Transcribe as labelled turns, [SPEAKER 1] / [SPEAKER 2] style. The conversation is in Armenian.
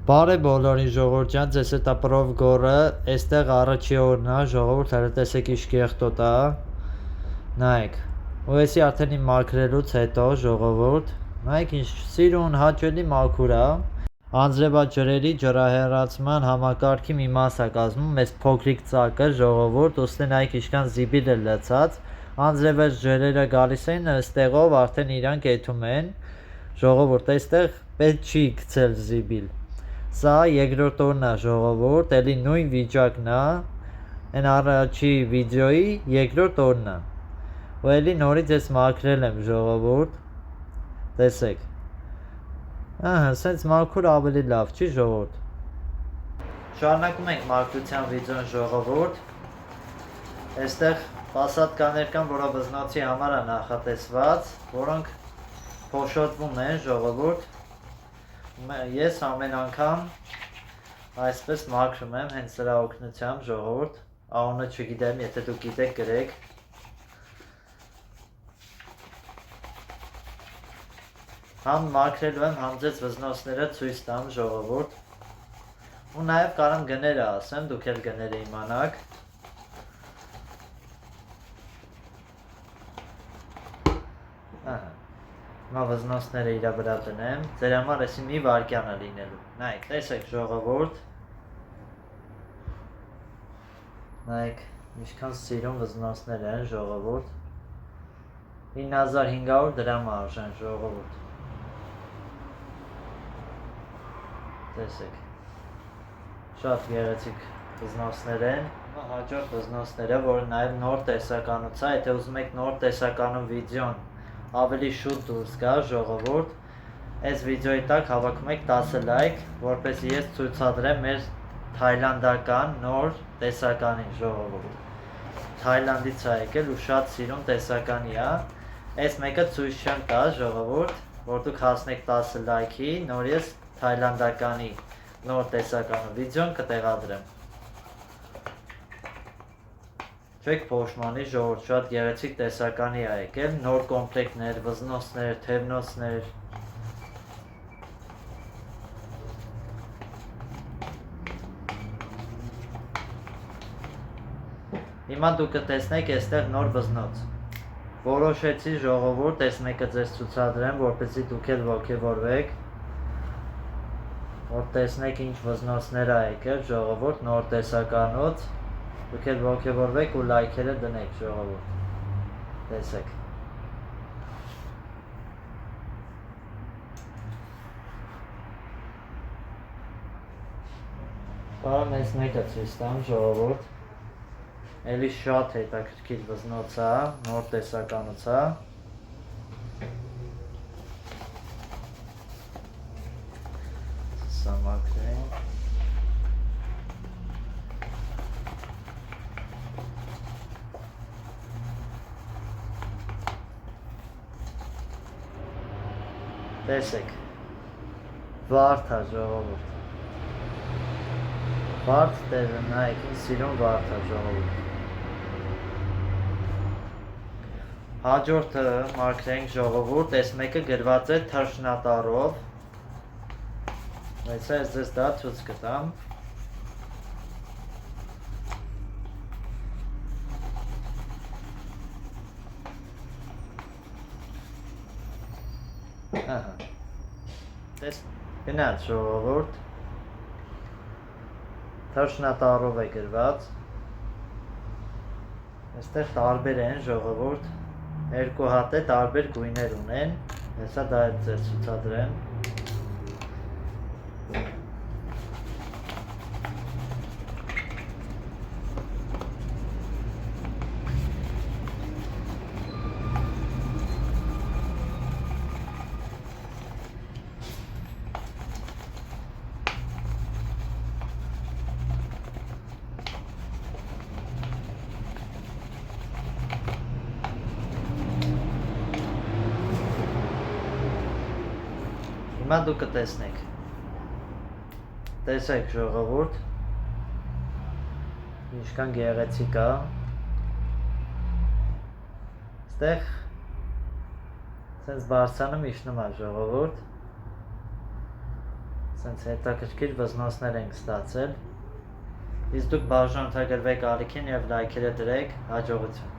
[SPEAKER 1] Բարե բոլորին ժողովուրդ ջան, ձեզ հետ ապրով գորը, այստեղ առաջի օրն է, ժողովուրդ, հələ տեսեք ինչ կեղտոտ է, նայեք, ու էսի արդեն իմ մաքրելուց հետո, ժողովուրդ, նայեք ինչ սիրուն, հաճելի մաքուր է, անձրևաջրերի ջրահեռացման համակարգի մի մաս է կազմում, այս փոքրիկ ծակը, ժողովուրդ, ուստի նայեք ինչքան զիբիլ է լցած, անձրևэж ջրերը գալիս են, այստեղով արդեն իրանք եթում են, ժողովուրդ, այստեղ պետք չի գցել զիբիլ, սա երկրորդ օրն է ժողովուրդ, էլի նույն վիճակն է, այն առաջի վիդեոյի երկրորդ օրն է, ու էլի նորից ես մաքրել եմ ժողովուրդ, տեսեք, սենց մաքուր ավելի լավ չի ժողովուրդ, շարունակում ենք մաքրության վիդեոն ժողովուրդ, այստեղ պասատկաներ կան, որը վզնոցի համար է նախատեսված, որոնք փոշոտվում են ժողովուրդ, ես ամեն անգամ այսպես մաքրում եմ հենց սրա օգնությամբ ժողովուրդ, անունը չգիտեմ, եթե դուք գիտեք գրեք, համ մաքրելու եմ, համ ձեզ վզնոցները ցույց տամ ժողովուրդ, ու նաև կարամ գները ասեմ, դուք էլ գները իմանաք, Հիմա վզնոցները իրա վրա դնեմ, ձեր համար էսի մի վարկյան է լինելու, նայեք, տեսեք ժողովուրդ, նայեք, ինչքան սիրուն վզնոցներ են ժողովուրդ, 9500 դրամ արժեն ժողովուրդ, տեսեք, շատ գեղեցիկ վզնոցներ են, հաջորդ վզնոցները, որը նաև նոր տեսականուց է, եթե ուզում եք նոր տեսականու վիդեոն ավելի շուտ դուրս գա ժողովուրդ, այս վիդեոյի տակ հավաքում եք 10 լայք, որպեսզի ես ցույցադրեմ մեր թայլանդական նոր տեսականին ժողովուրդ, Թայլանդից է եկել ու շատ սիրուն տեսականի է, այս մեկը ցույց չեմ տա ժողովուրդ, որ դուք հասնեք 10 լայքի, նոր ես թայլանդականի նոր տեսականու վիդեոն կտեղադրեմ, չեք փոշմանի ժողովուրդ, շատ գեղեցիկ տեսականի է եկել, նոր կոմպլեկտներ, վզնոցներ, թևնոցներ, հիմա դուք կտեսնեք այստեղ նոր վզնոց, որոշեցի ժողովուրդ, այս մեկը ձեզ ցուցադրեմ, որպեսզի դուք էլ ոգևորվեք, որ տեսնեք ինչ վզնոցներ է եկել ժողովուրդ, նոր տեսականուց, դուք էլ ոգևորվեք ու լայքերը դնեք ժողովուրդ, տեսեք, կարամ այս մեկը ցույց տամ ժողովուրդ, էլի շատ հետաքրքիր վզնոց է, նոր տեսականուց է, սա մաքրենք, տեսեք, վարդ է ժողովուրդ, վարդ տեղը նայեք, ինչ սիրուն վարդ է ժողովուրդ, հաջորդը մաքրենք ժողովուրդ, այս մեկը գրված է թռչնատառով, բայց ես ձեզ դա ցույց կտամ, գնաց ժողովուրդ, թռչնատառով է գրված, այստեղ տարբեր են ժողովուրդ, երկու հատ է տարբեր գույներ ունեն, հեսա դա է ձեզ ցուցադրեմ, հիմա դուք կտեսնեք, տեսեք ժողովուրդ, ինչքան գեղեցիկ է, այստեղ սենց բարձանում իջնում է ժողովուրդ, Սենց հետաքրքիր վզնոցներ ենք ստացել։ Իսկ դուք բաժանորդագրվեք ալիքին եւ լայքերը դրեք, հաջողություն։